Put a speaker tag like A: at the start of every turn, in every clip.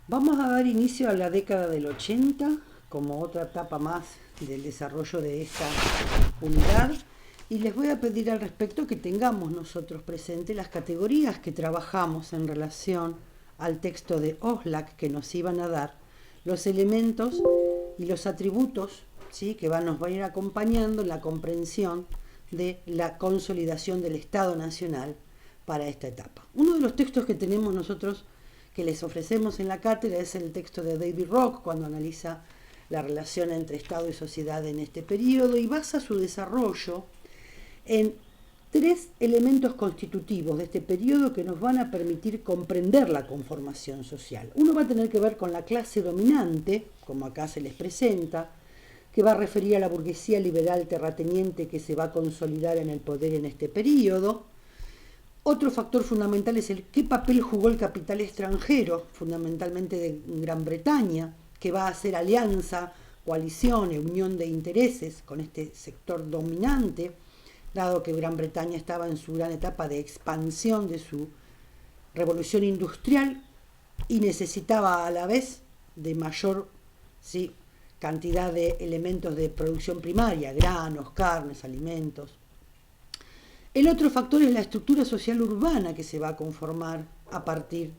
A: Vamos a dar inicio a la década del 80 como otra etapa más del desarrollo de esta unidad y les voy a pedir al respecto que tengamos nosotros presente las categorías que trabajamos en relación al texto de Oxlack que nos iban a dar, los elementos y los atributos, ¿sí?, que nos van a ir acompañando en la comprensión de la consolidación del Estado Nacional para esta etapa. Uno de los textos que tenemos nosotros que les ofrecemos en la cátedra es el texto de David Rock, cuando analiza la relación entre Estado y sociedad en este periodo y basa su desarrollo en tres elementos constitutivos de este periodo que nos van a permitir comprender la conformación social. Uno va a tener que ver con la clase dominante, como acá se les presenta, que va a referir a la burguesía liberal terrateniente que se va a consolidar en el poder en este periodo. Otro factor fundamental es qué papel jugó el capital extranjero, fundamentalmente de Gran Bretaña, que va a hacer alianza, coalición y unión de intereses con este sector dominante, dado que Gran Bretaña estaba en su gran etapa de expansión de su revolución industrial y necesitaba a la vez de mayor, ¿sí?, cantidad de elementos de producción primaria, granos, carnes, alimentos. El otro factor es la estructura social urbana que se va a conformar a partir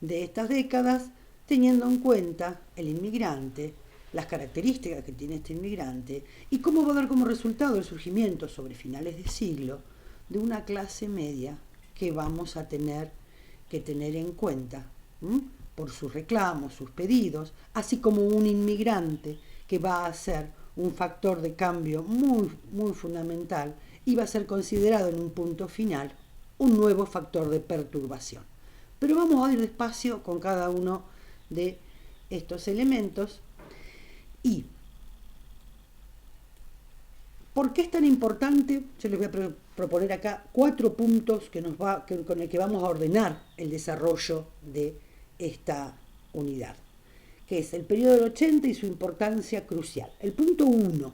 A: de estas décadas, teniendo en cuenta el inmigrante, las características que tiene este inmigrante y cómo va a dar como resultado el surgimiento sobre finales de siglo de una clase media que vamos a tener que tener en cuenta por sus reclamos, sus pedidos, así como un inmigrante que va a ser un factor de cambio muy, muy fundamental y va a ser considerado en un punto final un nuevo factor de perturbación. Pero vamos a ir despacio con cada uno de estos elementos. ¿Y por qué es tan importante? Yo les voy a proponer acá 4 puntos con el que vamos a ordenar el desarrollo de esta unidad, que es el periodo del 80 y su importancia crucial. El punto 1,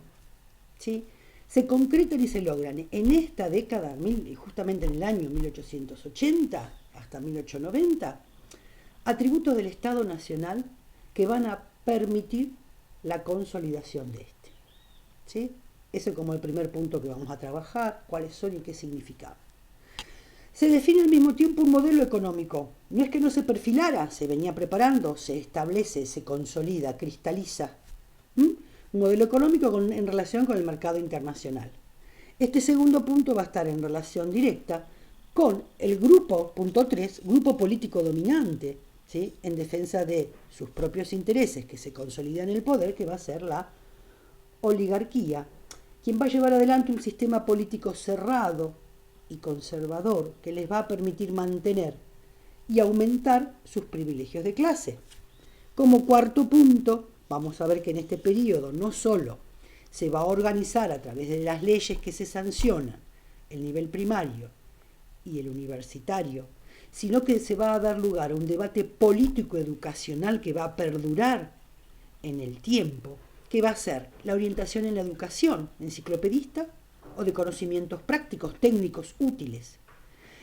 A: ¿sí?, se concretan y se logran en esta década, justamente en el año 1880 hasta 1890, atributos del Estado Nacional que van a permitir la consolidación de este. ¿Sí? Ese es como el primer punto que vamos a trabajar, cuáles son y qué significaban. Se define al mismo tiempo un modelo económico. No es que no se perfilara, se venía preparando, se establece, se consolida, cristaliza. Un modelo económico en relación con el mercado internacional. Este segundo punto va a estar en relación directa con el grupo, punto 3, grupo político dominante, ¿sí?, en defensa de sus propios intereses que se consolidan en el poder, que va a ser la oligarquía, quien va a llevar adelante un sistema político cerrado y conservador que les va a permitir mantener y aumentar sus privilegios de clase. Como cuarto punto, vamos a ver que en este periodo no solo se va a organizar a través de las leyes que se sancionan el nivel primario y el universitario, sino que se va a dar lugar a un debate político-educacional que va a perdurar en el tiempo, que va a ser la orientación en la educación enciclopedista o de conocimientos prácticos, técnicos, útiles.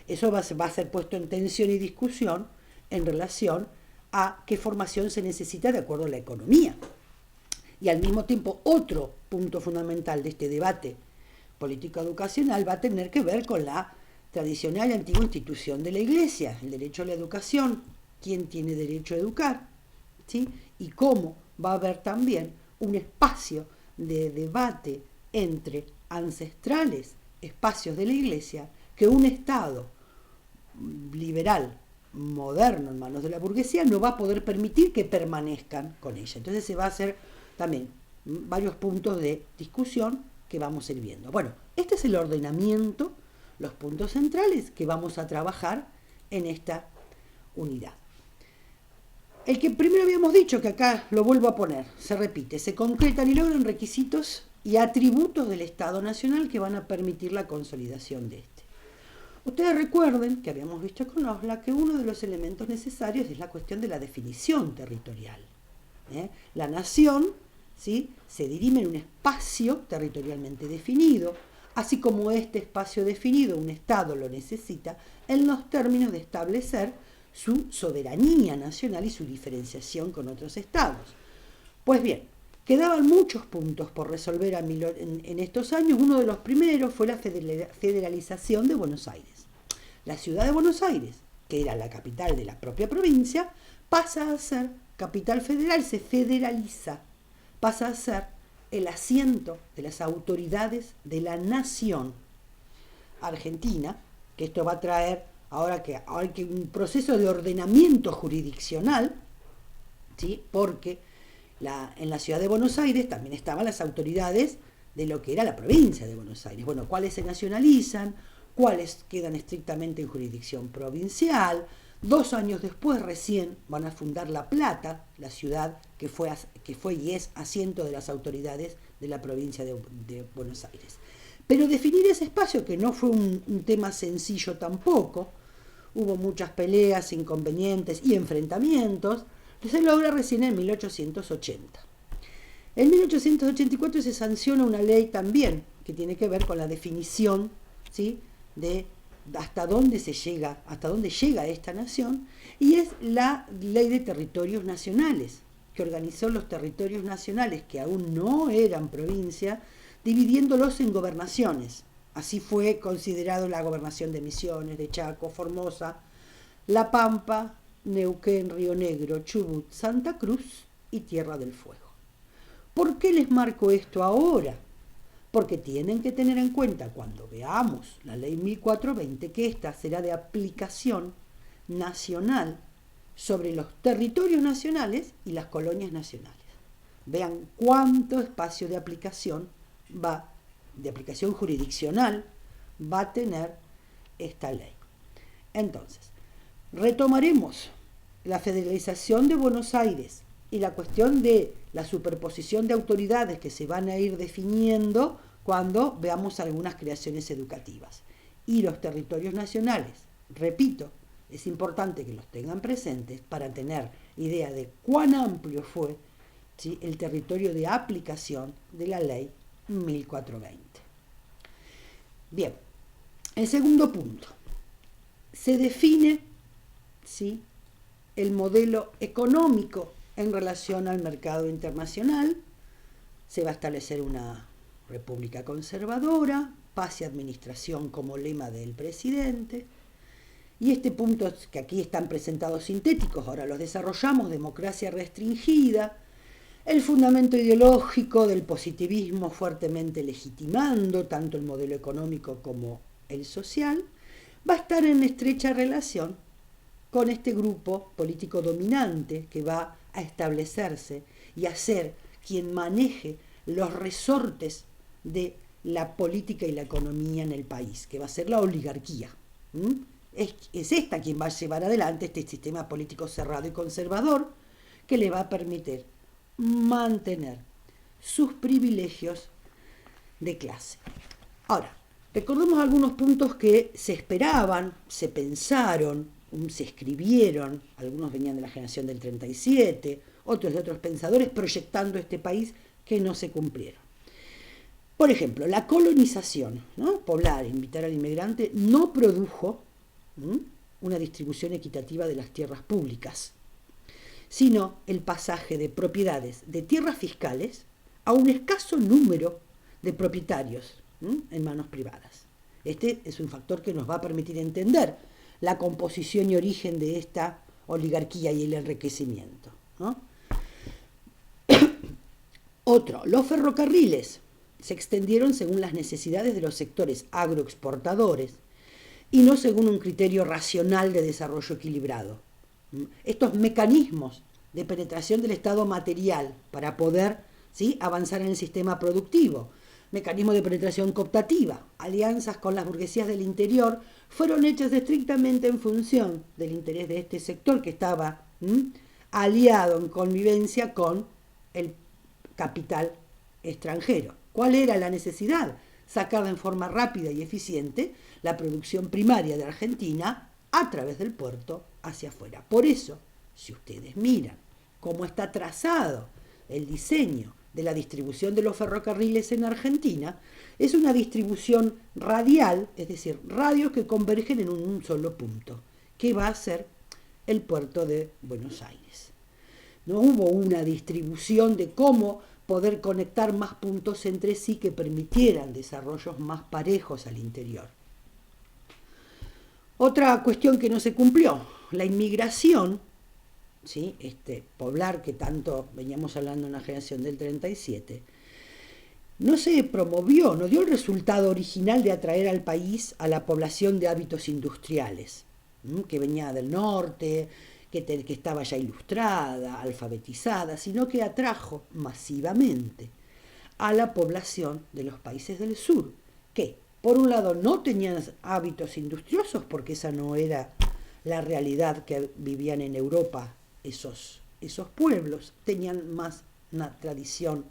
A: Eso va a ser puesto en tensión y discusión en relación a qué formación se necesita de acuerdo a la economía. Y al mismo tiempo, otro punto fundamental de este debate político-educacional va a tener que ver con la tradicional y antigua institución de la Iglesia, el derecho a la educación, quién tiene derecho a educar, ¿sí?, y cómo va a haber también un espacio de debate entre ancestrales espacios de la Iglesia que un Estado liberal moderno en manos de la burguesía no va a poder permitir que permanezcan con ella. Entonces se va a hacer también varios puntos de discusión que vamos a ir viendo. Bueno, este es el ordenamiento, los puntos centrales que vamos a trabajar en esta unidad. El que primero habíamos dicho, que acá lo vuelvo a poner, se repite, se concretan y logran requisitos y atributos del Estado Nacional que van a permitir la consolidación de este. Ustedes recuerden que habíamos visto con Oxlack que uno de los elementos necesarios es la cuestión de la definición territorial. La nación, ¿sí?, se dirime en un espacio territorialmente definido, así como este espacio definido un Estado lo necesita en los términos de establecer su soberanía nacional y su diferenciación con otros estados. Pues bien, quedaban muchos puntos por resolver en estos años. Uno de los primeros fue la federalización de Buenos Aires. La ciudad de Buenos Aires, que era la capital de la propia provincia, pasa a ser capital federal, se federaliza, pasa a ser el asiento de las autoridades de la nación argentina, que esto va a traer ahora que un proceso de ordenamiento jurisdiccional, ¿sí? Porque en la ciudad de Buenos Aires también estaban las autoridades de lo que era la provincia de Buenos Aires. Bueno, cuáles se nacionalizan, cuáles quedan estrictamente en jurisdicción provincial. 2 años después recién van a fundar La Plata, la ciudad que fue y es asiento de las autoridades de la provincia de Buenos Aires. Pero definir ese espacio, que no fue un tema sencillo tampoco, hubo muchas peleas, inconvenientes y enfrentamientos, se logra recién en 1880. En 1884 se sanciona una ley también que tiene que ver con la definición, ¿sí?, de hasta dónde llega esta nación, y es la Ley de Territorios Nacionales, que organizó los territorios nacionales que aún no eran provincia, dividiéndolos en gobernaciones. Así fue considerado la gobernación de Misiones, de Chaco, Formosa, La Pampa, Neuquén, Río Negro, Chubut, Santa Cruz y Tierra del Fuego. ¿Por qué les marco esto ahora? Porque tienen que tener en cuenta cuando veamos la ley 1420 que esta será de aplicación nacional sobre los territorios nacionales y las colonias nacionales. Vean cuánto espacio de aplicación jurisdiccional va a tener esta ley. Entonces, retomaremos la federalización de Buenos Aires y la cuestión de la superposición de autoridades que se van a ir definiendo cuando veamos algunas creaciones educativas. Y los territorios nacionales, repito, es importante que los tengan presentes para tener idea de cuán amplio fue, ¿sí?, el territorio de aplicación de la ley 1420. Bien, el segundo punto. Se define, ¿sí?, el modelo económico en relación al mercado internacional. Se va a establecer una república conservadora, paz y administración como lema del presidente. Y este punto, que aquí están presentados sintéticos, ahora los desarrollamos: democracia restringida, el fundamento ideológico del positivismo fuertemente legitimando tanto el modelo económico como el social, va a estar en estrecha relación con este grupo político dominante que va a establecerse y a ser quien maneje los resortes de la política y la economía en el país, que va a ser la oligarquía. Es esta quien va a llevar adelante este sistema político cerrado y conservador que le va a permitir mantener sus privilegios de clase. Ahora, recordemos algunos puntos que se esperaban, se pensaron, se escribieron. Algunos venían de la generación del 37, otros de otros pensadores proyectando este país, que no se cumplieron. Por ejemplo, la colonización, ¿no?, poblar, invitar al inmigrante, no produjo una distribución equitativa de las tierras públicas, sino el pasaje de propiedades de tierras fiscales a un escaso número de propietarios en manos privadas. Este es un factor que nos va a permitir entender la composición y origen de esta oligarquía y el enriquecimiento, ¿no? Otro, los ferrocarriles se extendieron según las necesidades de los sectores agroexportadores y no según un criterio racional de desarrollo equilibrado. Estos mecanismos de penetración del estado material para poder, ¿sí?, avanzar en el sistema productivo, mecanismos de penetración cooptativa, alianzas con las burguesías del interior, fueron hechas estrictamente en función del interés de este sector que estaba aliado en convivencia con el capital extranjero. ¿Cuál era la necesidad? Sacar en forma rápida y eficiente la producción primaria de Argentina a través del puerto hacia afuera. Por eso, si ustedes miran cómo está trazado el diseño de la distribución de los ferrocarriles en Argentina, es una distribución radial, es decir, radios que convergen en un solo punto, que va a ser el puerto de Buenos Aires. No hubo una distribución de cómo poder conectar más puntos entre sí que permitieran desarrollos más parejos al interior. Otra cuestión que no se cumplió, la inmigración, ¿sí? Poblar que tanto veníamos hablando en la generación del 37, no se promovió, no dio el resultado original de atraer al país a la población de hábitos industriales, que venía del norte, que estaba ya ilustrada, alfabetizada, sino que atrajo masivamente a la población de los países del sur, que por un lado no tenían hábitos industriosos, porque esa no era la realidad que vivían en Europa esos pueblos, tenían más una tradición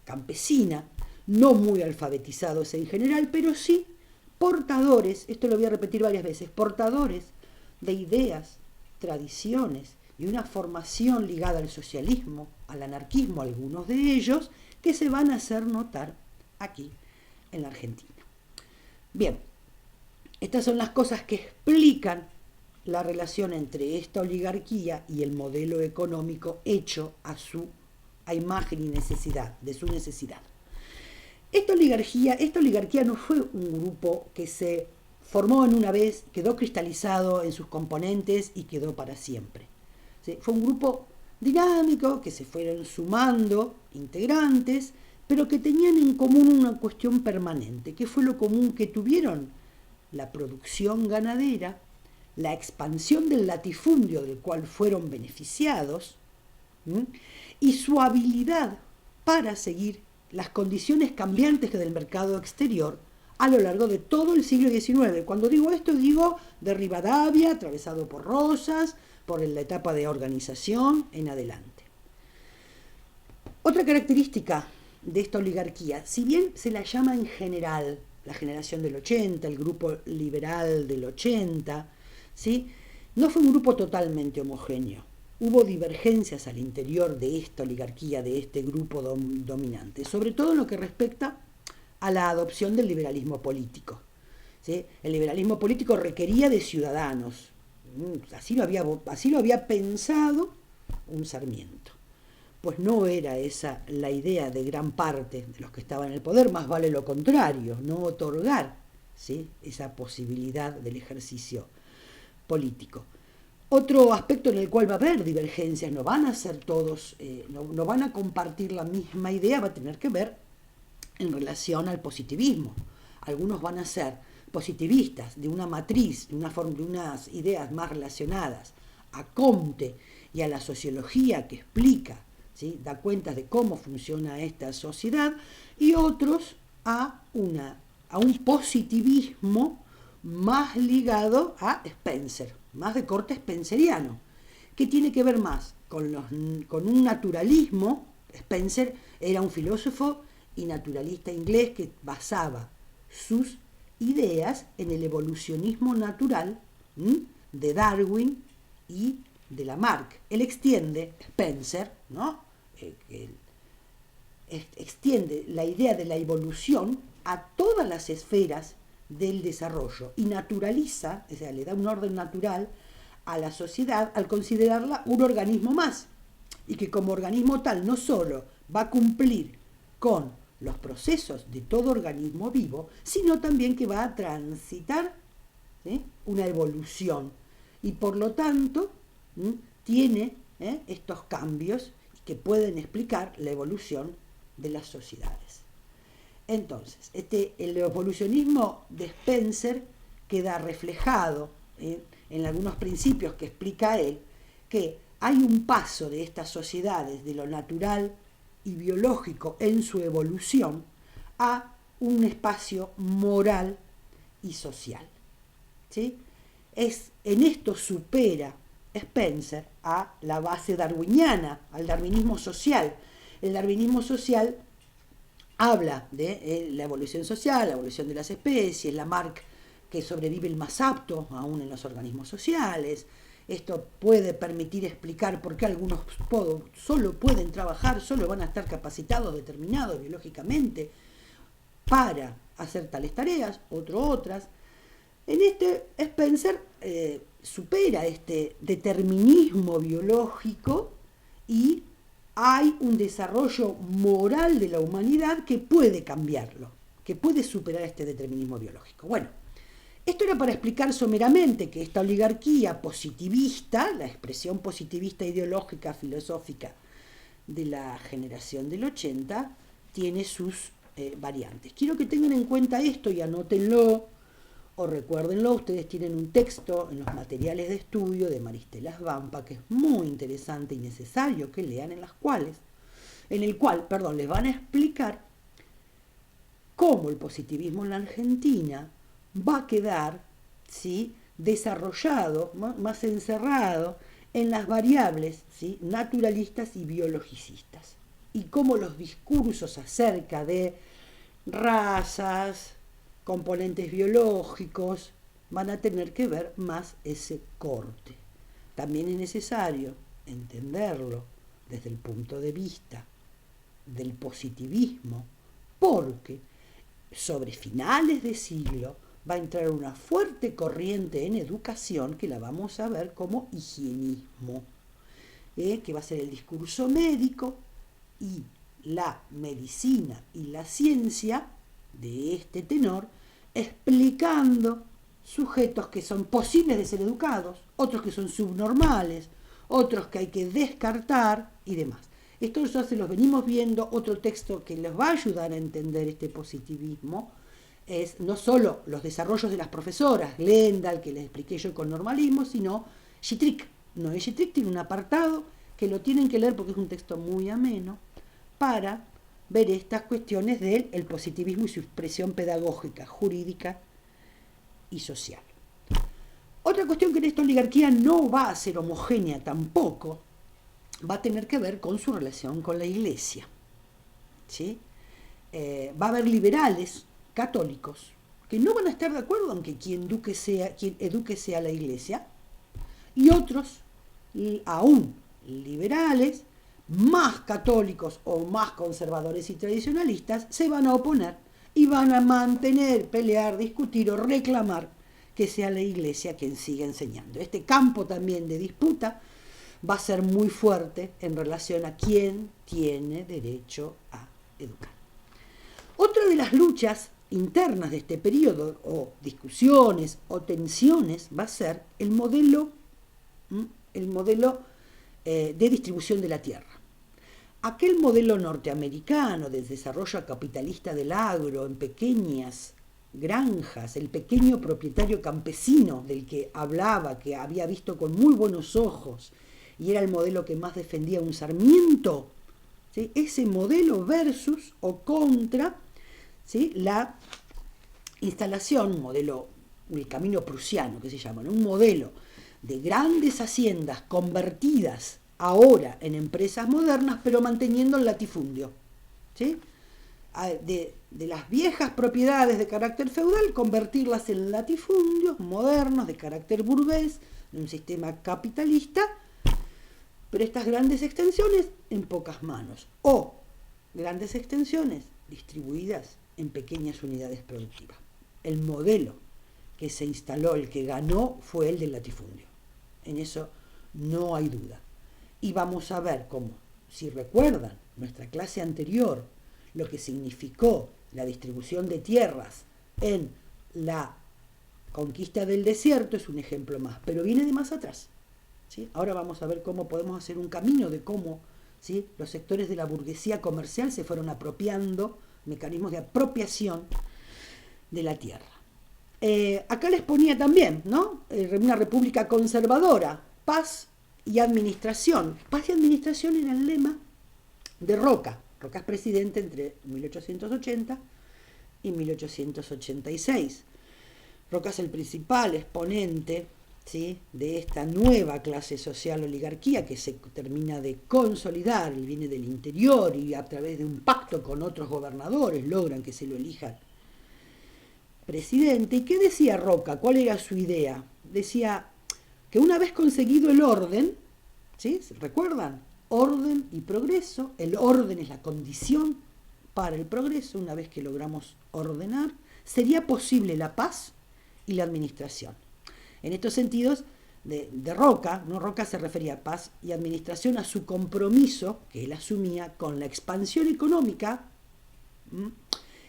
A: campesina, no muy alfabetizados en general, pero sí portadores, esto lo voy a repetir varias veces, portadores de ideas, tradiciones y una formación ligada al socialismo, al anarquismo, algunos de ellos, que se van a hacer notar aquí en la Argentina. Bien, estas son las cosas que explican la relación entre esta oligarquía y el modelo económico hecho a imagen y necesidad, de su necesidad. Esta oligarquía no fue un grupo que se formó en una vez, quedó cristalizado en sus componentes y quedó para siempre. ¿Sí? Fue un grupo dinámico que se fueron sumando integrantes, pero que tenían en común una cuestión permanente, que fue lo común que tuvieron: la producción ganadera, la expansión del latifundio del cual fueron beneficiados, y su habilidad para seguir las condiciones cambiantes del mercado exterior a lo largo de todo el siglo XIX. Cuando digo esto, digo de Rivadavia, atravesado por Rosas, por la etapa de organización en adelante. Otra característica de esta oligarquía, si bien se la llama en general la generación del 80, el grupo liberal del 80, ¿sí? No fue un grupo totalmente homogéneo. Hubo divergencias al interior de esta oligarquía, de este grupo dominante, sobre todo en lo que respecta a la adopción del liberalismo político. ¿Sí? El liberalismo político requería de ciudadanos. Así lo había pensado un Sarmiento. Pues no era esa la idea de gran parte de los que estaban en el poder, más vale lo contrario, no otorgar, ¿sí?, esa posibilidad del ejercicio político. Otro aspecto en el cual va a haber divergencias, no van a ser todos, no van a compartir la misma idea, va a tener que ver en relación al positivismo. Algunos van a ser positivistas de una matriz, de unas ideas más relacionadas a Comte y a la sociología que explica, ¿sí?, da cuenta de cómo funciona esta sociedad, y otros a un positivismo más ligado a Spencer, más de corte spenceriano, que tiene que ver más con un naturalismo. Spencer era un filósofo y naturalista inglés que basaba sus ideas en el evolucionismo natural de Darwin y de Lamarck. Él extiende, Spencer, ¿no?, extiende la idea de la evolución a todas las esferas del desarrollo y naturaliza, o sea, le da un orden natural a la sociedad al considerarla un organismo más, y que como organismo tal no solo va a cumplir con los procesos de todo organismo vivo, sino también que va a transitar, ¿sí?, una evolución, y por lo tanto tiene estos cambios que pueden explicar la evolución de las sociedades. Entonces, el evolucionismo de Spencer queda reflejado en algunos principios que explica él, que hay un paso de estas sociedades de lo natural y biológico en su evolución a un espacio moral y social. ¿Sí? En esto supera Spencer a la base darwiniana, al darwinismo social. El darwinismo social habla de la evolución social, la evolución de las especies, Lamarck, que sobrevive el más apto aún en los organismos sociales. Esto puede permitir explicar por qué algunos solo pueden trabajar, solo van a estar capacitados, determinados biológicamente para hacer tales tareas, otras. En este Spencer supera este determinismo biológico y hay un desarrollo moral de la humanidad que puede cambiarlo, que puede superar este determinismo biológico. Bueno, esto era para explicar someramente que esta oligarquía positivista, la expresión positivista ideológica, filosófica de la generación del 80, tiene sus variantes. Quiero que tengan en cuenta esto y anótenlo o recuérdenlo. Ustedes tienen un texto en los materiales de estudio de Maristela Svampa que es muy interesante y necesario que lean, en el cual les van a explicar cómo el positivismo en la Argentina va a quedar, ¿sí?, desarrollado, más encerrado en las variables, ¿sí?, naturalistas y biologicistas, y cómo los discursos acerca de razas, componentes biológicos, van a tener que ver más ese corte. También es necesario entenderlo desde el punto de vista del positivismo, porque sobre finales de siglo va a entrar una fuerte corriente en educación que la vamos a ver como higienismo, que va a ser el discurso médico y la medicina y la ciencia de este tenor, explicando sujetos que son posibles de ser educados, otros que son subnormales, otros que hay que descartar y demás. Esto ya se los venimos viendo. Otro texto que les va a ayudar a entender este positivismo es no solo los desarrollos de las profesoras, Glendale, que les expliqué yo con normalismo, sino Gittrick. Noé Gittrick tiene un apartado que lo tienen que leer porque es un texto muy ameno para ver estas cuestiones del positivismo y su expresión pedagógica, jurídica y social. Otra cuestión que en esta oligarquía no va a ser homogénea tampoco, va a tener que ver con su relación con la Iglesia, ¿sí? Va a haber liberales católicos que no van a estar de acuerdo en que quien eduque sea la Iglesia, y otros, aún liberales, más católicos o más conservadores y tradicionalistas, se van a oponer y van a mantener, pelear, discutir o reclamar que sea la Iglesia quien siga enseñando. Este campo también de disputa va a ser muy fuerte en relación a quién tiene derecho a educar. Otra de las luchas internas de este periodo, o discusiones o tensiones, va a ser el modelo de distribución de la tierra. Aquel modelo norteamericano del desarrollo capitalista del agro en pequeñas granjas, el pequeño propietario campesino del que hablaba, que había visto con muy buenos ojos, y era el modelo que más defendía un Sarmiento, ¿sí?, ese modelo versus o contra, ¿sí?, la instalación, modelo, el camino prusiano que se llama, un modelo de grandes haciendas convertidas ahora en empresas modernas, pero manteniendo el latifundio, ¿sí?, de las viejas propiedades de carácter feudal, convertirlas en latifundios modernos de carácter burgués, en un sistema capitalista, pero estas grandes extensiones en pocas manos, o grandes extensiones distribuidas en pequeñas unidades productivas. El modelo que se instaló, el que ganó, fue el del latifundio. En eso no hay duda. Y vamos a ver cómo, si recuerdan nuestra clase anterior, lo que significó la distribución de tierras en la conquista del desierto, es un ejemplo más, pero viene de más atrás, ¿sí? Ahora vamos a ver cómo podemos hacer un camino de cómo, ¿sí?, los sectores de la burguesía comercial se fueron apropiando, mecanismos de apropiación de la tierra. Acá les ponía también, ¿no?, una república conservadora, paz y administración. Paz y administración era el lema de Roca. Roca es presidente entre 1880 y 1886. Roca es el principal exponente, ¿sí?, de esta nueva clase social oligarquía que se termina de consolidar y viene del interior, y a través de un pacto con otros gobernadores logran que se lo elijan presidente. ¿Y qué decía Roca? ¿Cuál era su idea? Decía que una vez conseguido el orden, ¿sí?, ¿recuerdan? Orden y progreso. El orden es la condición para el progreso. Una vez que logramos ordenar, sería posible la paz y la administración. En estos sentidos, de Roca, ¿no? Roca se refería a paz y administración a su compromiso que él asumía con la expansión económica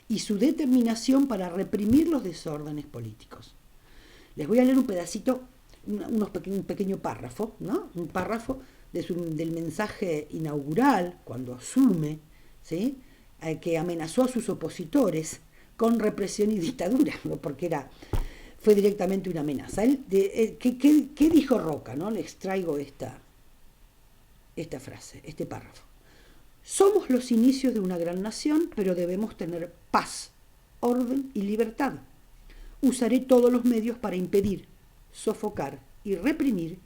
A: y su determinación para reprimir los desórdenes políticos. Les voy a leer un pedacito, un pequeño párrafo, ¿no? Un párrafo del mensaje inaugural cuando asume, ¿sí? Que amenazó a sus opositores con represión y dictadura, ¿no? Porque fue directamente una amenaza. ¿Qué dijo Roca? ¿No? Les traigo esta frase, este párrafo. Somos los inicios de una gran nación, pero debemos tener paz, orden y libertad. Usaré todos los medios para impedir, sofocar y reprimir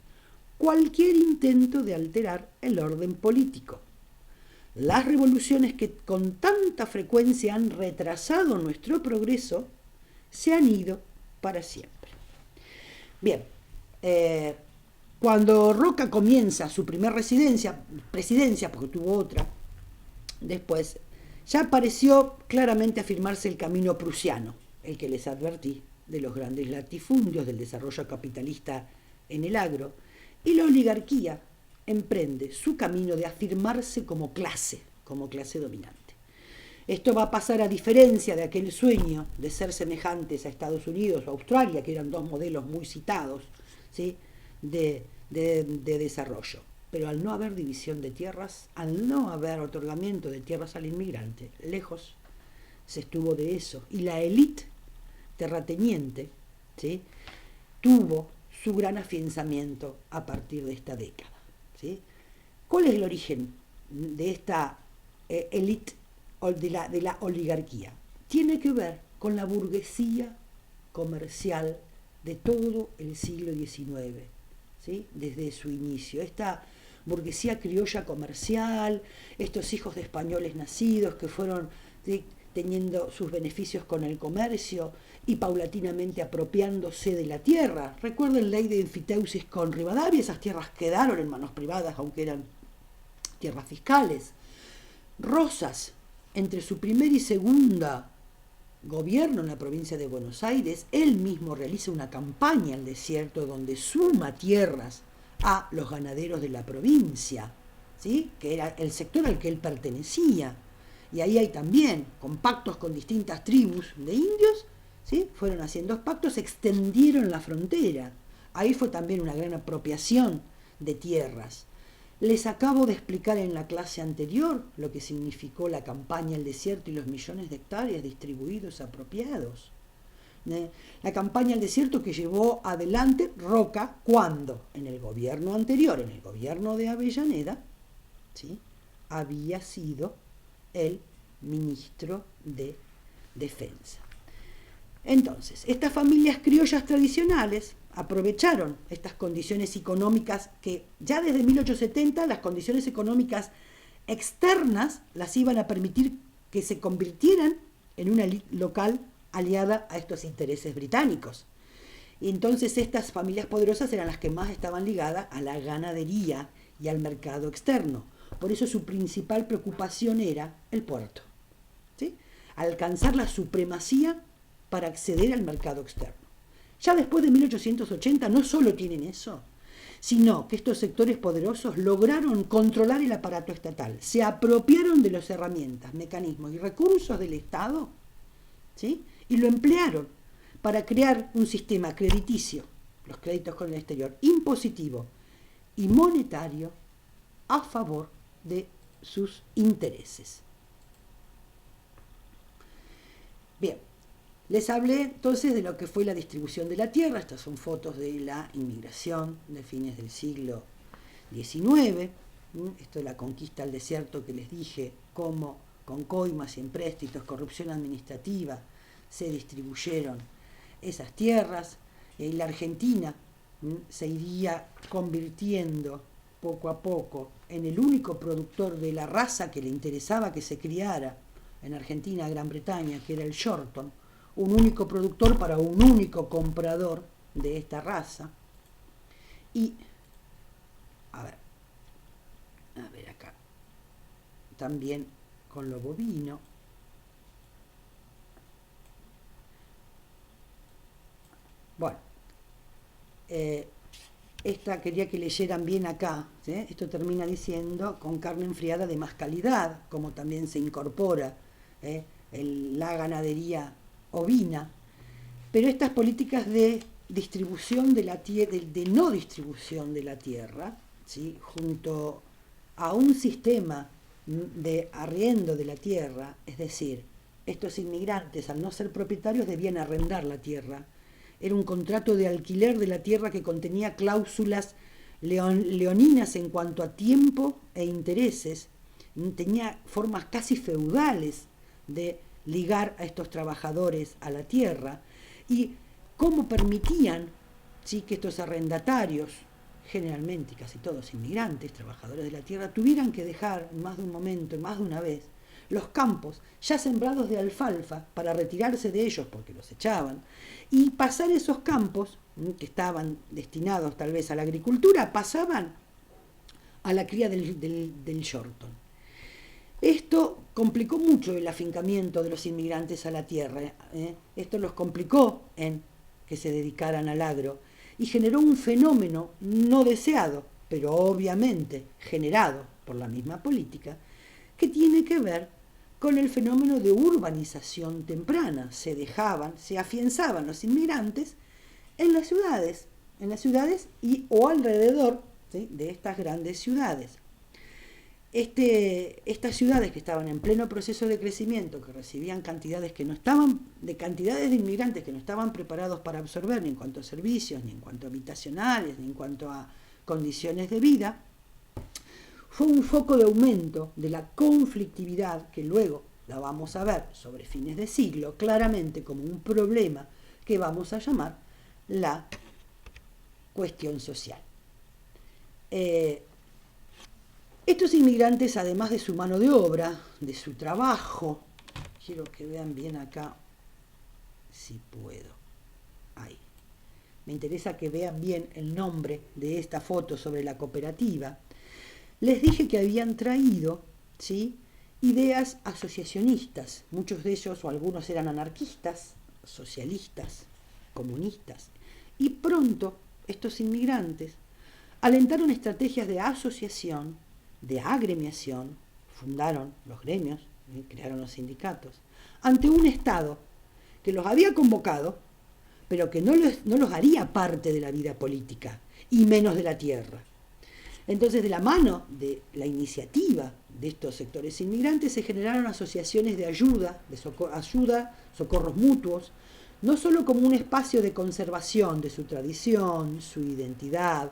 A: cualquier intento de alterar el orden político. Las revoluciones que con tanta frecuencia han retrasado nuestro progreso se han ido para siempre. Bien, cuando Roca comienza su primer presidencia, porque tuvo otra, después, ya pareció claramente afirmarse el camino prusiano, el que les advertí, de los grandes latifundios del desarrollo capitalista en el agro, y la oligarquía emprende su camino de afirmarse como clase dominante. Esto va a pasar a diferencia de aquel sueño de ser semejantes a Estados Unidos o Australia, que eran dos modelos muy citados, ¿sí? de desarrollo. Pero al no haber división de tierras, al no haber otorgamiento de tierras al inmigrante, lejos se estuvo de eso. Y la élite terrateniente, ¿sí? tuvo su gran afianzamiento a partir de esta década. ¿Sí? ¿Cuál es el origen de esta élite de la oligarquía? Tiene que ver con la burguesía comercial de todo el siglo XIX, ¿sí? Desde su inicio. Esta burguesía criolla comercial, estos hijos de españoles nacidos que fueron, ¿sí? teniendo sus beneficios con el comercio y paulatinamente apropiándose de la tierra. Recuerden la ley de enfiteusis con Rivadavia, esas tierras quedaron en manos privadas, aunque eran tierras fiscales. Rosas, entre su primer y segunda gobierno en la provincia de Buenos Aires, él mismo realiza una campaña al desierto donde suma tierras a los ganaderos de la provincia, ¿sí? que era el sector al que él pertenecía. Y ahí hay también, con pactos con distintas tribus de indios, ¿sí? fueron haciendo pactos, extendieron la frontera. Ahí fue también una gran apropiación de tierras. Les acabo de explicar en la clase anterior lo que significó la campaña al desierto y los millones de hectáreas distribuidos, apropiados. La campaña al desierto que llevó adelante Roca cuando en el gobierno anterior, en el gobierno de Avellaneda, ¿sí? había sido el ministro de Defensa. Entonces, estas familias criollas tradicionales aprovecharon estas condiciones económicas que ya desde 1870 las condiciones económicas externas las iban a permitir que se convirtieran en una élite local aliada a estos intereses británicos. Y entonces estas familias poderosas eran las que más estaban ligadas a la ganadería y al mercado externo. Por eso su principal preocupación era el puerto, ¿sí? Alcanzar la supremacía para acceder al mercado externo. Ya después de 1880 no solo tienen eso, sino que estos sectores poderosos lograron controlar el aparato estatal, se apropiaron de las herramientas, mecanismos y recursos del Estado, ¿sí? y lo emplearon para crear un sistema crediticio, los créditos con el exterior, impositivo y monetario a favor de sus intereses. Bien, les hablé entonces de lo que fue la distribución de la tierra. Estas son fotos de la inmigración de fines del siglo XIX. Esto es la conquista al desierto que les dije, cómo con coimas y empréstitos, corrupción administrativa, se distribuyeron esas tierras. Y la Argentina se iría convirtiendo poco a poco en el único productor de la raza que le interesaba que se criara en Argentina, Gran Bretaña, que era el Shorton, un único productor para un único comprador de esta raza. Y, a ver acá, también con lo bovino, quería que leyeran bien acá, ¿sí? Esto termina diciendo con carne enfriada de más calidad, como también se incorpora la ganadería ovina. Pero estas políticas de distribución de la tierra, de no distribución de la tierra, ¿sí? Junto a un sistema de arriendo de la tierra, es decir, estos inmigrantes al no ser propietarios debían arrendar la tierra. Era un contrato de alquiler de la tierra que contenía cláusulas leoninas en cuanto a tiempo e intereses. Tenía formas casi feudales de ligar a estos trabajadores a la tierra y cómo permitían, ¿sí?, que estos arrendatarios, generalmente casi todos inmigrantes, trabajadores de la tierra, tuvieran que dejar en más de un momento, en más de una vez, los campos ya sembrados de alfalfa para retirarse de ellos porque los echaban y pasar esos campos que estaban destinados tal vez a la agricultura, pasaban a la cría del Yorkton. Esto complicó mucho el afincamiento de los inmigrantes a la tierra. Esto los complicó en que se dedicaran al agro y generó un fenómeno no deseado, pero obviamente generado por la misma política, que tiene que ver con el fenómeno de urbanización temprana. Se afianzaban los inmigrantes en las ciudades y o alrededor, ¿sí?, de estas grandes ciudades. Estas ciudades que estaban en pleno proceso de crecimiento, que recibían cantidades de inmigrantes que no estaban preparados para absorber, ni en cuanto a servicios, ni en cuanto a habitacionales, ni en cuanto a condiciones de vida, fue un foco de aumento de la conflictividad que luego la vamos a ver sobre fines de siglo claramente como un problema que vamos a llamar la cuestión social. Estos inmigrantes, además de su mano de obra, de su trabajo, quiero que vean bien acá, si puedo, ahí. Me interesa que vean bien el nombre de esta foto sobre la cooperativa. Les dije que habían traído, ¿sí?, ideas asociacionistas. Muchos de ellos o algunos eran anarquistas, socialistas, comunistas. Y pronto estos inmigrantes alentaron estrategias de asociación, de agremiación, fundaron los gremios, crearon los sindicatos, ante un Estado que los había convocado, pero que no los haría parte de la vida política, y menos de la tierra. Entonces, de la mano de la iniciativa de estos sectores inmigrantes, se generaron asociaciones de ayuda, socorros mutuos, no solo como un espacio de conservación de su tradición, su identidad,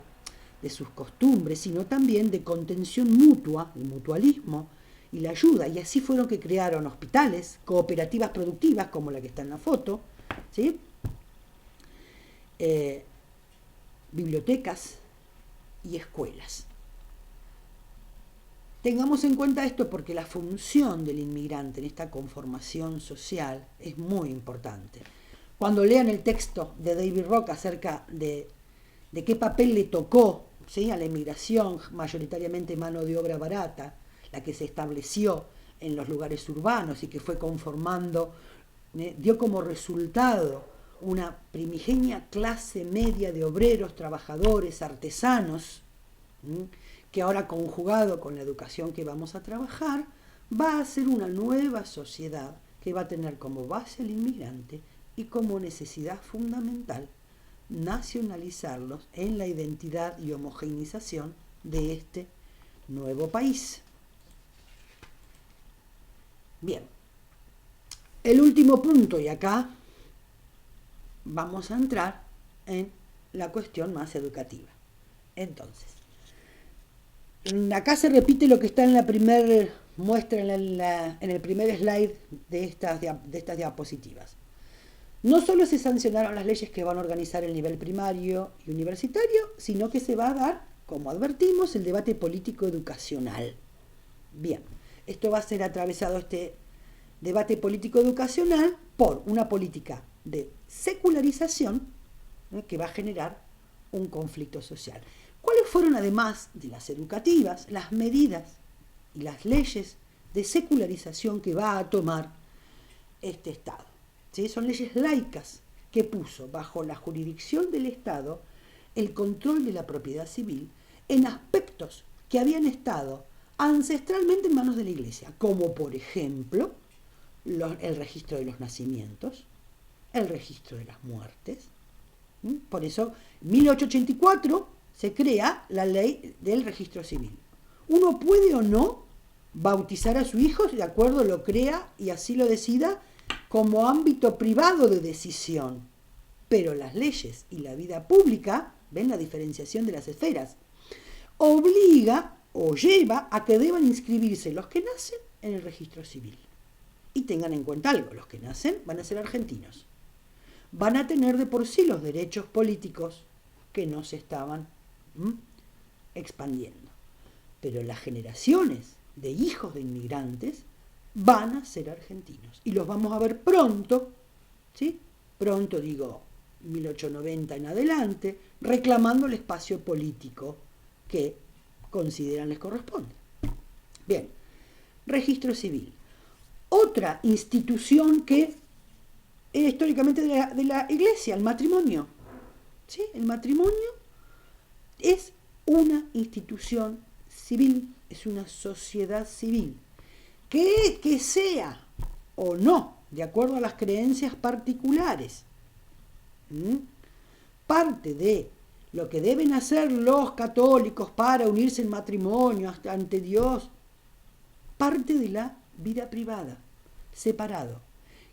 A: de sus costumbres, sino también de contención mutua, el mutualismo y la ayuda. Y así fueron que crearon hospitales, cooperativas productivas, como la que está en la foto, ¿sí?, bibliotecas y escuelas. Tengamos en cuenta esto porque la función del inmigrante en esta conformación social es muy importante. Cuando lean el texto de David Rock acerca de qué papel le tocó, ¿sí?, a la inmigración, mayoritariamente mano de obra barata, la que se estableció en los lugares urbanos y que fue conformando, dio como resultado una primigenia clase media de obreros, trabajadores, artesanos, que ahora, conjugado con la educación que vamos a trabajar, va a ser una nueva sociedad que va a tener como base al inmigrante y como necesidad fundamental nacionalizarlos en la identidad y homogeneización de este nuevo país. Bien, el último punto, y acá vamos a entrar en la cuestión más educativa. Entonces, acá se repite lo que está en la primera muestra, en el primer slide de estas diapositivas. No solo se sancionaron las leyes que van a organizar el nivel primario y universitario, sino que se va a dar, como advertimos, el debate político educacional. Bien, esto va a ser atravesado, este debate político educacional, por una política de secularización que va a generar un conflicto social. ¿Cuáles fueron, además de las educativas, las medidas y las leyes de secularización que va a tomar este Estado? ¿Sí? Son leyes laicas que puso bajo la jurisdicción del Estado el control de la propiedad civil en aspectos que habían estado ancestralmente en manos de la Iglesia, como por ejemplo el registro de los nacimientos, el registro de las muertes. Por eso, en 1884 se crea la ley del registro civil. Uno puede o no bautizar a su hijo, si de acuerdo lo crea y así lo decida, como ámbito privado de decisión. Pero las leyes y la vida pública, ven la diferenciación de las esferas, obliga o lleva a que deban inscribirse los que nacen en el registro civil. Y tengan en cuenta algo, los que nacen van a ser argentinos. Van a tener de por sí los derechos políticos que no se estaban expandiendo. Pero las generaciones de hijos de inmigrantes van a ser argentinos. Y los vamos a ver pronto, ¿sí? Pronto digo 1890 en adelante, reclamando el espacio político que consideran les corresponde. Bien, registro civil. Otra institución que era históricamente de la Iglesia, el matrimonio. ¿Sí? El matrimonio es una institución civil, es una sociedad civil, que sea o no, de acuerdo a las creencias particulares, parte de lo que deben hacer los católicos para unirse en matrimonio ante Dios, parte de la vida privada, separado.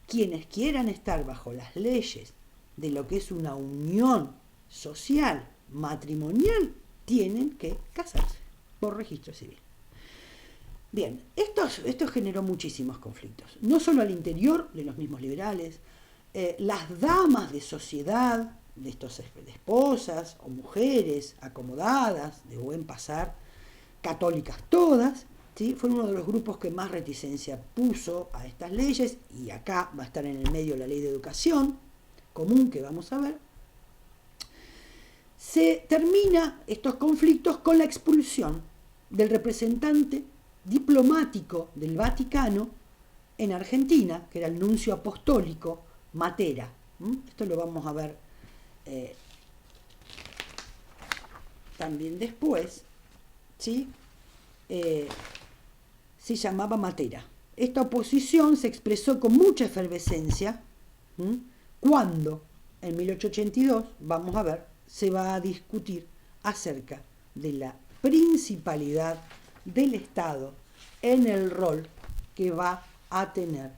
A: Quienes quieran estar bajo las leyes de lo que es una unión social, matrimonial, tienen que casarse por registro civil. Bien, esto generó muchísimos conflictos, no solo al interior de los mismos liberales, las damas de sociedad, de estos de esposas o mujeres acomodadas, de buen pasar, católicas todas, ¿sí? Fue uno de los grupos que más reticencia puso a estas leyes, y acá va a estar en el medio la ley de educación común que vamos a ver. Se termina estos conflictos con la expulsión del representante diplomático del Vaticano en Argentina, que era el nuncio apostólico Matera. Esto lo vamos a ver también después, ¿sí? Se llamaba Matera. Esta oposición se expresó con mucha efervescencia cuando en 1882, vamos a ver, se va a discutir acerca de la principalidad del Estado en el rol que va a tener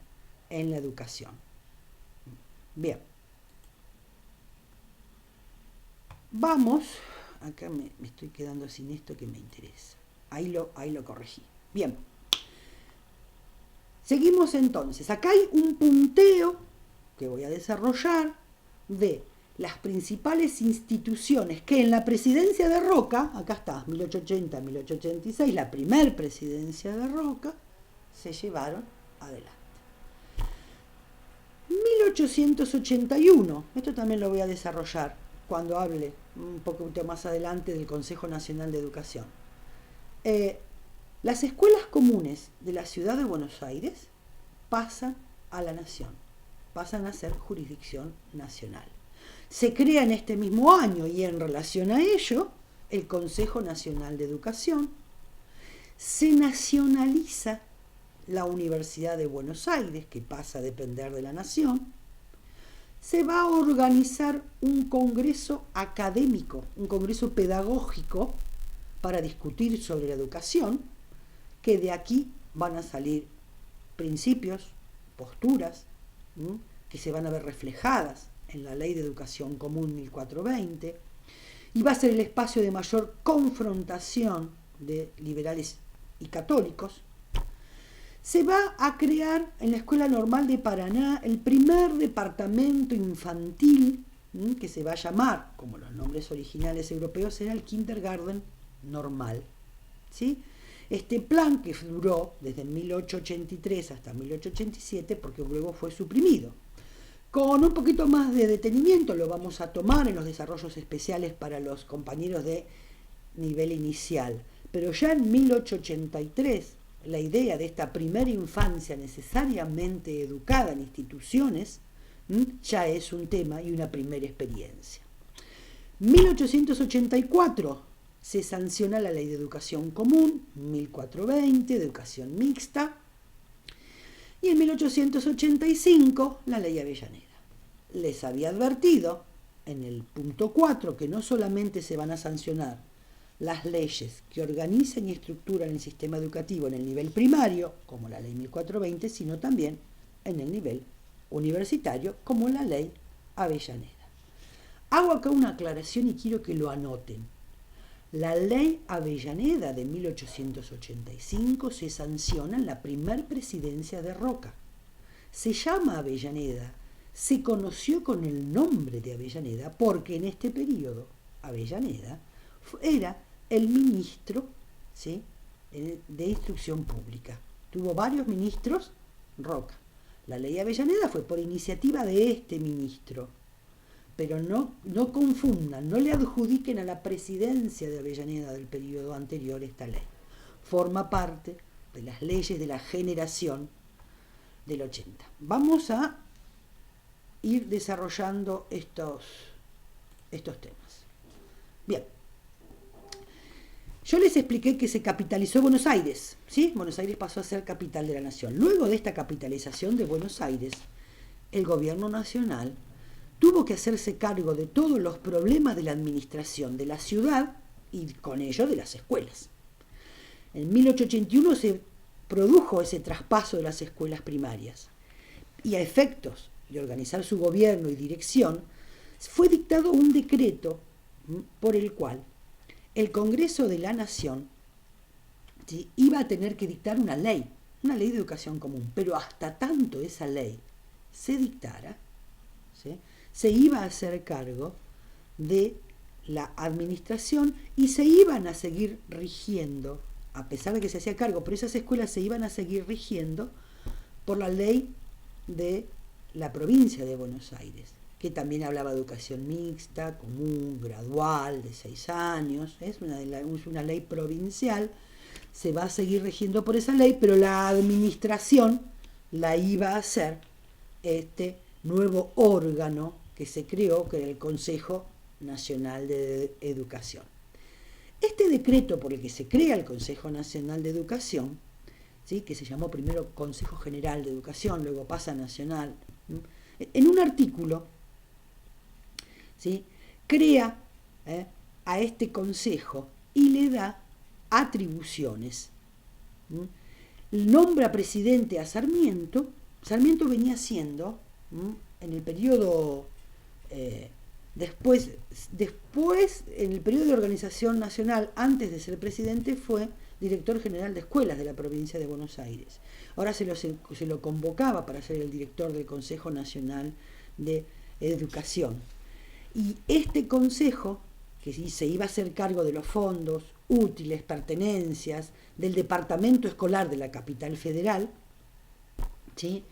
A: en la educación. Bien. Vamos, acá me estoy quedando sin esto que me interesa. Ahí lo corregí. Bien. Seguimos entonces. Acá hay un punteo que voy a desarrollar de las principales instituciones que en la presidencia de Roca, acá está, 1880-1886, la primer presidencia de Roca, se llevaron adelante. 1881, esto también lo voy a desarrollar cuando hable un poquito más adelante del Consejo Nacional de Educación. Las escuelas comunes de la ciudad de Buenos Aires pasan a la nación, pasan a ser jurisdicción nacional. Se crea en este mismo año y en relación a ello el Consejo Nacional de Educación. Se nacionaliza la Universidad de Buenos Aires, que pasa a depender de la nación. Se va a organizar un congreso académico, un congreso pedagógico para discutir sobre la educación, que de aquí van a salir principios, posturas, que se van a ver reflejadas en la Ley de Educación Común 1420, y va a ser el espacio de mayor confrontación de liberales y católicos. Se va a crear en la Escuela Normal de Paraná el primer departamento infantil, que se va a llamar, como los nombres originales europeos, era el Kindergarten Normal, ¿sí? Este plan que duró desde 1883 hasta 1887, porque luego fue suprimido. Con un poquito más de detenimiento lo vamos a tomar en los desarrollos especiales para los compañeros de nivel inicial. Pero ya en 1883, la idea de esta primera infancia necesariamente educada en instituciones ya es un tema y una primera experiencia. 1884 se sanciona la Ley de Educación Común, 1420, de educación mixta, y en 1885 la Ley Avellaneda. Les había advertido en el punto 4 que no solamente se van a sancionar las leyes que organizan y estructuran el sistema educativo en el nivel primario, como la Ley 1420, sino también en el nivel universitario, como la Ley Avellaneda. Hago acá una aclaración y quiero que lo anoten. La Ley Avellaneda de 1885 se sanciona en la primer presidencia de Roca. Se llama Avellaneda, se conoció con el nombre de Avellaneda porque en este periodo Avellaneda era el ministro, ¿sí?, de Instrucción Pública. Tuvo varios ministros Roca. La Ley Avellaneda fue por iniciativa de este ministro. Pero no confundan, no le adjudiquen a la presidencia de Avellaneda del periodo anterior esta ley. Forma parte de las leyes de la generación del 80. Vamos a ir desarrollando estos temas. Bien. Yo les expliqué que se capitalizó Buenos Aires, ¿sí? Buenos Aires pasó a ser capital de la nación. Luego de esta capitalización de Buenos Aires, el gobierno nacional tuvo que hacerse cargo de todos los problemas de la administración de la ciudad y con ello de las escuelas. En 1881 se produjo ese traspaso de las escuelas primarias y a efectos de organizar su gobierno y dirección fue dictado un decreto por el cual el Congreso de la Nación, ¿sí?, iba a tener que dictar una ley de educación común, pero hasta tanto esa ley se dictara, ¿sí?, se iba a hacer cargo de la administración y se iban a seguir rigiendo, a pesar de que se hacía cargo, pero esas escuelas se iban a seguir rigiendo por la ley de la provincia de Buenos Aires, que también hablaba de educación mixta, común, gradual, de 6 años, es una ley provincial, se va a seguir rigiendo por esa ley, pero la administración la iba a hacer este nuevo órgano que se creó, que era el Consejo Nacional de Educación. Este decreto por el que se crea el Consejo Nacional de Educación, ¿sí?, que se llamó primero Consejo General de Educación, luego pasa a Nacional, en un artículo, ¿sí?, crea a este consejo y le da atribuciones. Nombra presidente a Sarmiento. Sarmiento venía siendo, en el periodo después, en el periodo de organización nacional, antes de ser presidente, fue director general de escuelas de la provincia de Buenos Aires. Ahora se lo convocaba para ser el director del Consejo Nacional de Educación. Y este consejo, que se iba a hacer cargo de los fondos, útiles, pertenencias, del departamento escolar de la capital federal, ¿sí?,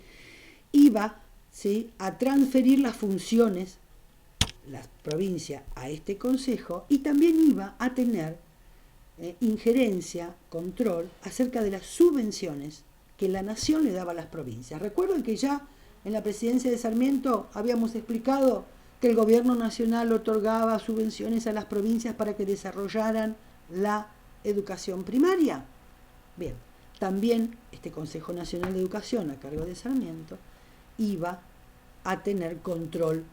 A: iba, ¿sí?, a transferir las funciones, la provincia, a este consejo, y también iba a tener injerencia, control, acerca de las subvenciones que la nación le daba a las provincias. Recuerden que ya en la presidencia de Sarmiento habíamos explicado que el gobierno nacional otorgaba subvenciones a las provincias para que desarrollaran la educación primaria. Bien, también este Consejo Nacional de Educación, a cargo de Sarmiento, iba a tener control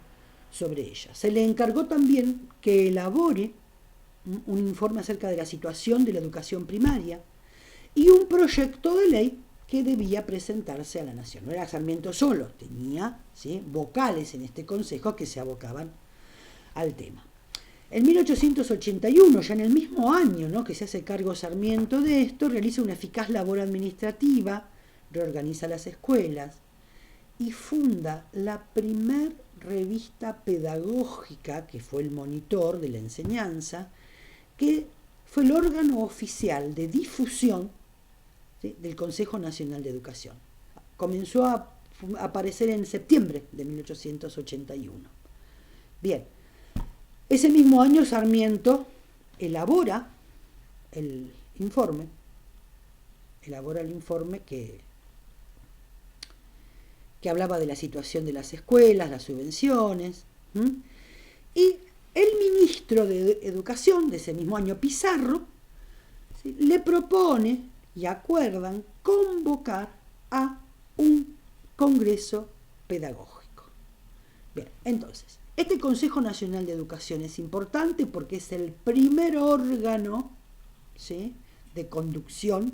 A: sobre ella. Se le encargó también que elabore un informe acerca de la situación de la educación primaria y un proyecto de ley que debía presentarse a la nación. No era Sarmiento solo, tenía, ¿sí?, vocales en este consejo que se abocaban al tema. En 1881, ya en el mismo año, ¿no?, que se hace cargo Sarmiento de esto, realiza una eficaz labor administrativa, reorganiza las escuelas y funda la primer revista pedagógica, que fue el Monitor de la Enseñanza, que fue el órgano oficial de difusión, ¿sí?, del Consejo Nacional de Educación. Comenzó a aparecer en septiembre de 1881. Bien, ese mismo año Sarmiento elabora el informe que hablaba de la situación de las escuelas, las subvenciones, y el ministro de Educación de ese mismo año, Pizarro, ¿sí?, le propone y acuerdan convocar a un congreso pedagógico. Bien, entonces, este Consejo Nacional de Educación es importante porque es el primer órgano, ¿sí?, de conducción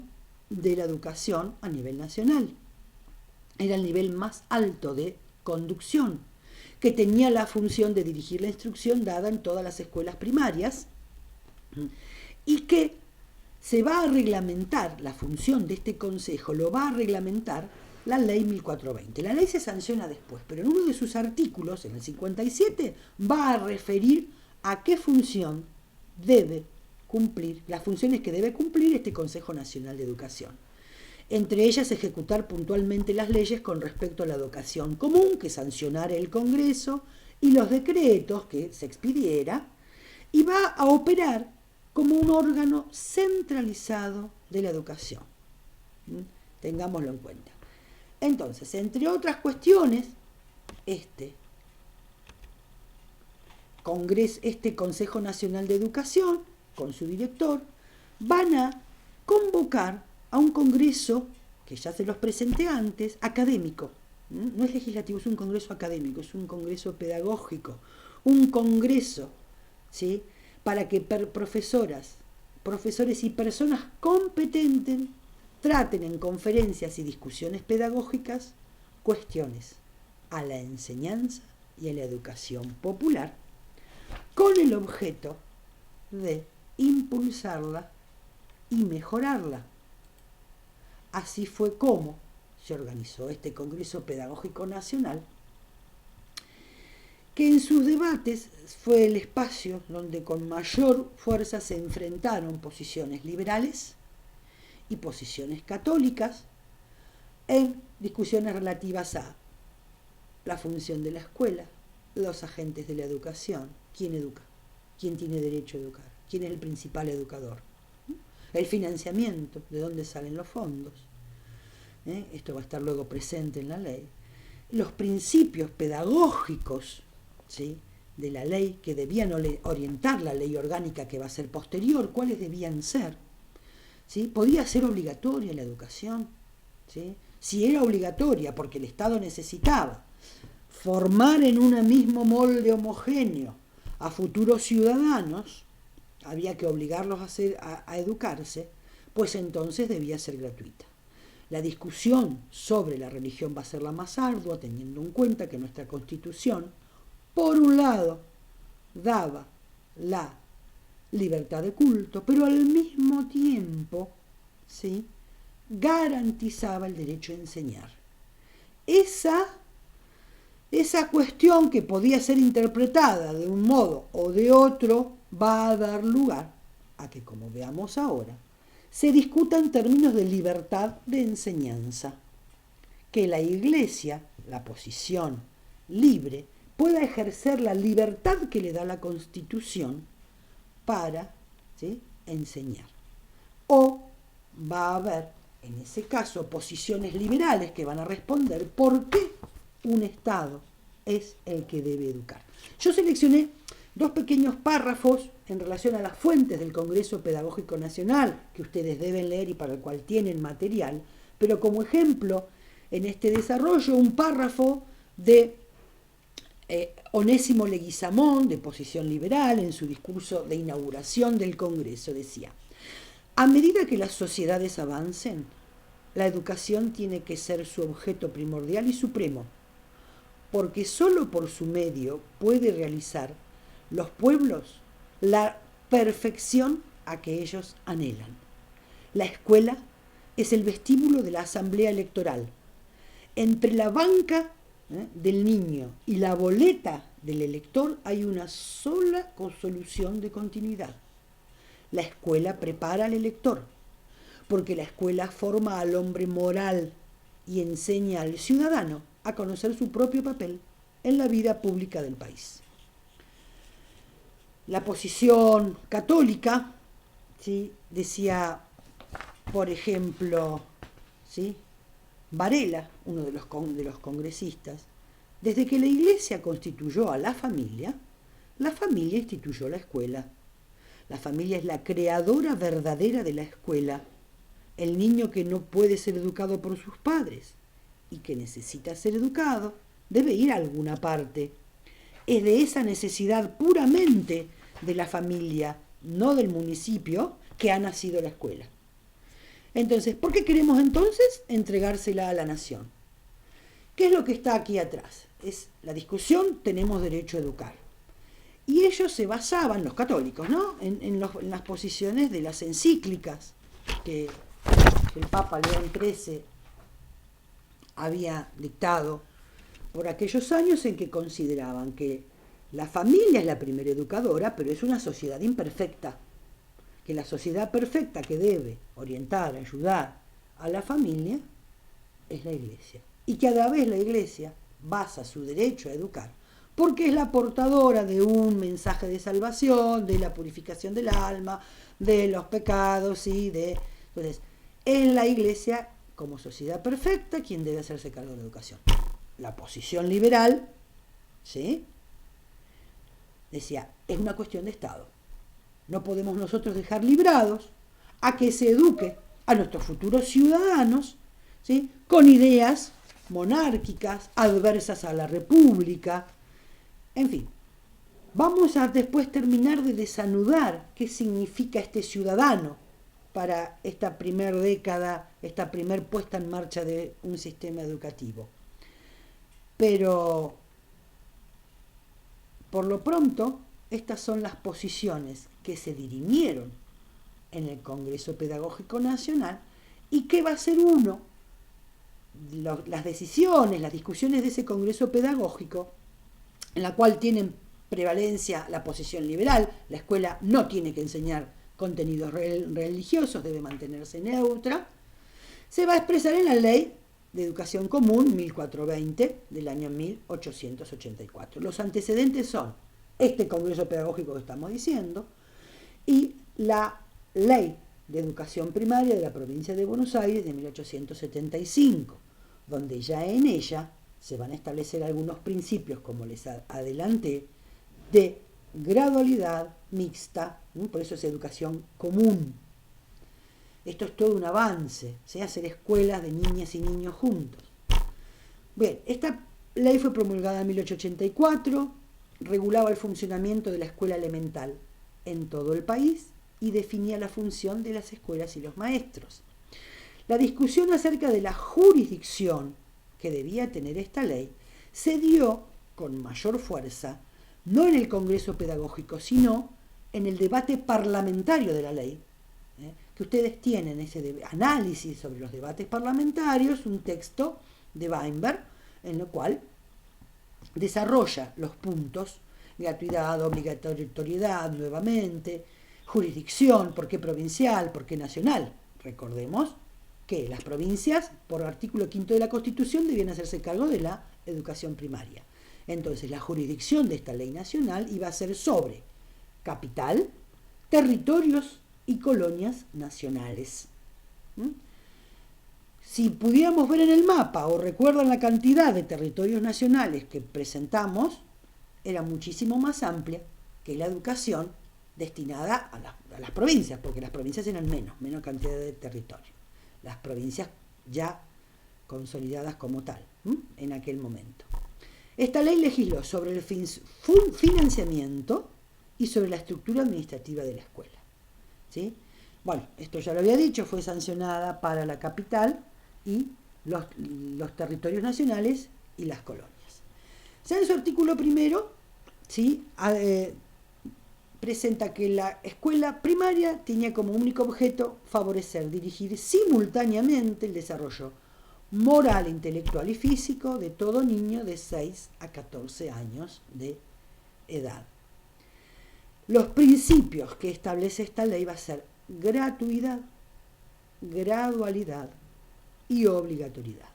A: de la educación a nivel nacional. Era el nivel más alto de conducción, que tenía la función de dirigir la instrucción dada en todas las escuelas primarias, y que se va a reglamentar, la función de este consejo lo va a reglamentar la ley 1420. La ley se sanciona después, pero en uno de sus artículos, en el 57, va a referir a qué función debe cumplir, las funciones que debe cumplir este Consejo Nacional de Educación. Entre ellas, ejecutar puntualmente las leyes con respecto a la educación común, que sancionara el Congreso, y los decretos que se expidiera, y va a operar como un órgano centralizado de la educación. Tengámoslo en cuenta. Entonces, entre otras cuestiones, este Consejo Nacional de Educación, con su director, van a convocar a un congreso, que ya se los presenté antes, académico. No es legislativo, es un congreso académico, es un congreso pedagógico, un congreso, ¿sí?, para que profesores y personas competentes traten en conferencias y discusiones pedagógicas cuestiones a la enseñanza y a la educación popular, con el objeto de impulsarla y mejorarla. Así fue como se organizó este Congreso Pedagógico Nacional, que en sus debates fue el espacio donde con mayor fuerza se enfrentaron posiciones liberales y posiciones católicas en discusiones relativas a la función de la escuela, los agentes de la educación, quién educa, quién tiene derecho a educar, quién es el principal educador, el financiamiento, de dónde salen los fondos. Esto va a estar luego presente en la ley. Los principios pedagógicos, ¿sí?, de la ley que debían orientar la ley orgánica que va a ser posterior, cuáles debían ser. ¿Sí? Podía ser obligatoria la educación, ¿sí? Si era obligatoria porque el Estado necesitaba formar en un mismo molde homogéneo a futuros ciudadanos, había que obligarlos a educarse, pues entonces debía ser gratuita. La discusión sobre la religión va a ser la más ardua, teniendo en cuenta que nuestra Constitución, por un lado, daba la libertad de culto, pero al mismo tiempo, ¿sí?, garantizaba el derecho a enseñar. Esa cuestión, que podía ser interpretada de un modo o de otro, va a dar lugar a que, como veamos ahora, se discuta en términos de libertad de enseñanza, que la Iglesia, la posición libre, pueda ejercer la libertad que le da la Constitución para, ¿sí?, enseñar. O va a haber, en ese caso, posiciones liberales que van a responder por qué un Estado es el que debe educar. Yo seleccioné dos pequeños párrafos en relación a las fuentes del Congreso Pedagógico Nacional, que ustedes deben leer y para el cual tienen material, pero como ejemplo, en este desarrollo, un párrafo de Onésimo Leguizamón, de posición liberal, en su discurso de inauguración del Congreso, decía: a medida que las sociedades avancen, la educación tiene que ser su objeto primordial y supremo, porque sólo por su medio puede realizar los pueblos la perfección a que ellos anhelan. La escuela es el vestíbulo de la asamblea electoral. Entre la banca del niño y la boleta del elector hay una sola solución de continuidad. La escuela prepara al elector, porque la escuela forma al hombre moral y enseña al ciudadano a conocer su propio papel en la vida pública del país. La posición católica, ¿sí?, decía, por ejemplo, ¿sí?, Varela, uno de los congresistas: desde que la Iglesia constituyó a la familia, la familia instituyó la escuela. La familia es la creadora verdadera de la escuela. El niño que no puede ser educado por sus padres y que necesita ser educado debe ir a alguna parte. Es de esa necesidad puramente de la familia, no del municipio, que ha nacido la escuela. Entonces, ¿por qué queremos entonces entregársela a la nación? ¿Qué es lo que está aquí atrás? Es la discusión, tenemos derecho a educar. Y ellos se basaban, los católicos, ¿no?, en las posiciones de las encíclicas que el Papa León XIII había dictado por aquellos años, en que consideraban que la familia es la primera educadora, pero es una sociedad imperfecta, que la sociedad perfecta que debe orientar, ayudar a la familia es la Iglesia, y que a la vez la Iglesia basa su derecho a educar porque es la portadora de un mensaje de salvación, de la purificación del alma, de los pecados y de... Entonces, es la Iglesia como sociedad perfecta quien debe hacerse cargo de la educación. La posición liberal, ¿sí?, decía, es una cuestión de Estado. No podemos nosotros dejar librados a que se eduque a nuestros futuros ciudadanos, ¿sí?, con ideas monárquicas, adversas a la República. En fin, vamos a después terminar de desanudar qué significa este ciudadano para esta primer década, esta primer puesta en marcha de un sistema educativo. Pero, por lo pronto, estas son las posiciones que se dirimieron en el Congreso Pedagógico Nacional y que va a ser las decisiones, las discusiones de ese Congreso Pedagógico, en la cual tienen prevalencia la posición liberal. La escuela no tiene que enseñar contenidos religiosos, debe mantenerse neutra. Se va a expresar en la Ley de Educación Común 1420 del año 1884. Los antecedentes son este Congreso Pedagógico que estamos diciendo y la Ley de Educación Primaria de la provincia de Buenos Aires de 1875, donde ya en ella se van a establecer algunos principios, como les adelanté, de gradualidad mixta, por eso es educación común. Esto es todo un avance, ¿sí?, hacer escuelas de niñas y niños juntos. Bien, esta ley fue promulgada en 1884, regulaba el funcionamiento de la escuela elemental en todo el país y definía la función de las escuelas y los maestros. La discusión acerca de la jurisdicción que debía tener esta ley se dio con mayor fuerza, no en el Congreso Pedagógico, sino en el debate parlamentario de la ley, que ustedes tienen ese análisis sobre los debates parlamentarios, un texto de Weinberg, en lo cual desarrolla los puntos: gratuidad, obligatoriedad, nuevamente, jurisdicción, por qué provincial, por qué nacional. Recordemos que las provincias, por artículo 5 de la Constitución, debían hacerse cargo de la educación primaria. Entonces, la jurisdicción de esta ley nacional iba a ser sobre capital, territorios y colonias nacionales. Si pudiéramos ver en el mapa o recuerdan la cantidad de territorios nacionales que presentamos, era muchísimo más amplia que la educación destinada a las provincias, porque las provincias eran menos cantidad de territorio. Las provincias ya consolidadas como tal, en aquel momento. Esta ley legisló sobre el financiamiento y sobre la estructura administrativa de la escuela, ¿sí? Bueno, esto ya lo había dicho, fue sancionada para la capital y los territorios nacionales y las colonias. Ya en su artículo primero, ¿sí?, presenta que la escuela primaria tenía como único objeto favorecer, dirigir simultáneamente el desarrollo moral, intelectual y físico de todo niño de 6 a 14 años de edad. Los principios que establece esta ley va a ser gratuidad, gradualidad y obligatoriedad.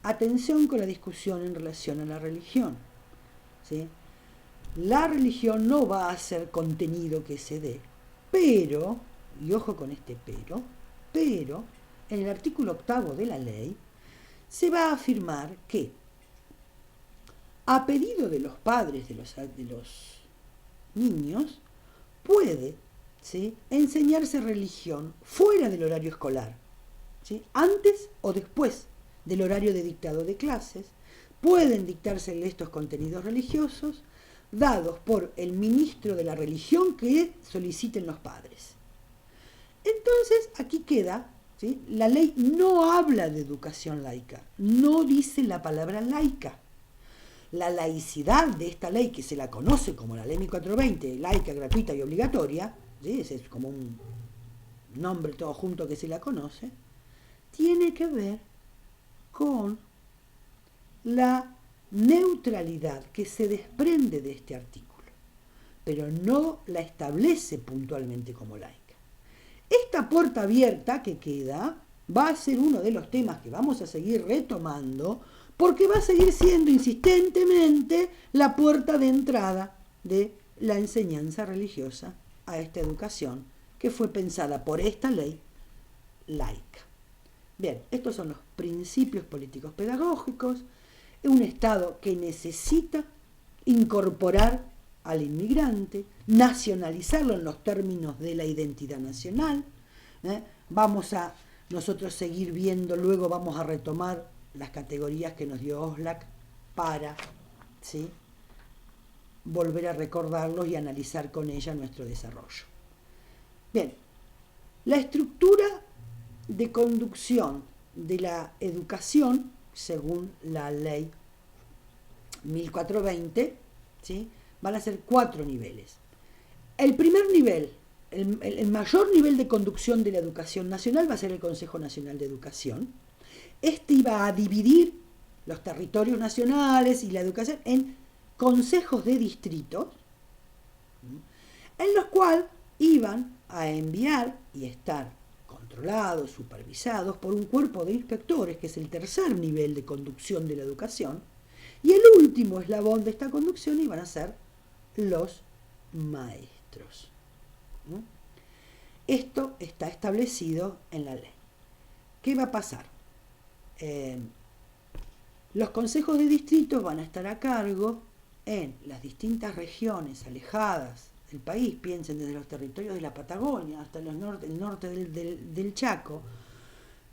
A: Atención con la discusión en relación a la religión, ¿sí? La religión no va a ser contenido que se dé, pero, y ojo con este pero, en el artículo 8 de la ley se va a afirmar que, a pedido de los padres de los niños, puede, ¿sí?, enseñarse religión fuera del horario escolar, ¿sí?, antes o después del horario de dictado de clases. Pueden dictarse estos contenidos religiosos dados por el ministro de la religión que soliciten los padres. Entonces, aquí queda, ¿sí?, la ley no habla de educación laica, no dice la palabra laica. La laicidad de esta ley, que se la conoce como la ley 1420, laica, gratuita y obligatoria, ¿sí?, ese es como un nombre todo junto que se la conoce, tiene que ver con la neutralidad que se desprende de este artículo, pero no la establece puntualmente como laica. Esta puerta abierta que queda va a ser uno de los temas que vamos a seguir retomando, porque va a seguir siendo insistentemente la puerta de entrada de la enseñanza religiosa a esta educación que fue pensada por esta ley laica. Bien, estos son los principios políticos pedagógicos. Un Estado que necesita incorporar al inmigrante, nacionalizarlo en los términos de la identidad nacional. Vamos a nosotros seguir viendo, luego vamos a retomar las categorías que nos dio Oxlack para, ¿sí?, volver a recordarlos y analizar con ella nuestro desarrollo. Bien, la estructura de conducción de la educación, según la ley 1420, ¿sí?, van a ser 4 niveles. El primer nivel, el mayor nivel de conducción de la educación nacional va a ser el Consejo Nacional de Educación. Este iba a dividir los territorios nacionales y la educación en consejos de distritos, en los cuales iban a enviar y estar controlados, supervisados por un cuerpo de inspectores, que es el tercer nivel de conducción de la educación, y el último eslabón de esta conducción iban a ser los maestros. Esto está establecido en la ley. ¿Qué va a pasar? Los consejos de distritos van a estar a cargo en las distintas regiones alejadas del país, piensen desde los territorios de la Patagonia hasta el norte del Chaco,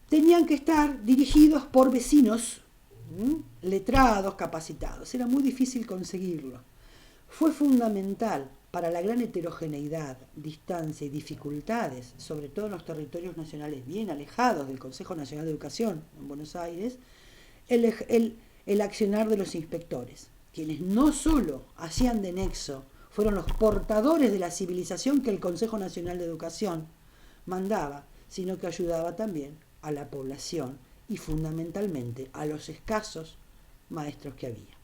A: tenían que estar dirigidos por vecinos letrados, capacitados. Era muy difícil conseguirlo. Fue fundamental para la gran heterogeneidad, distancia y dificultades, sobre todo en los territorios nacionales bien alejados del Consejo Nacional de Educación en Buenos Aires, el accionar de los inspectores, quienes no solo hacían de nexo, fueron los portadores de la civilización que el Consejo Nacional de Educación mandaba, sino que ayudaba también a la población y fundamentalmente a los escasos maestros que había.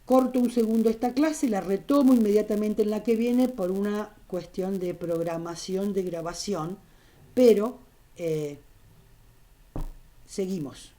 A: Corto un segundo esta clase, la retomo inmediatamente en la que viene por una cuestión de programación de grabación, pero seguimos.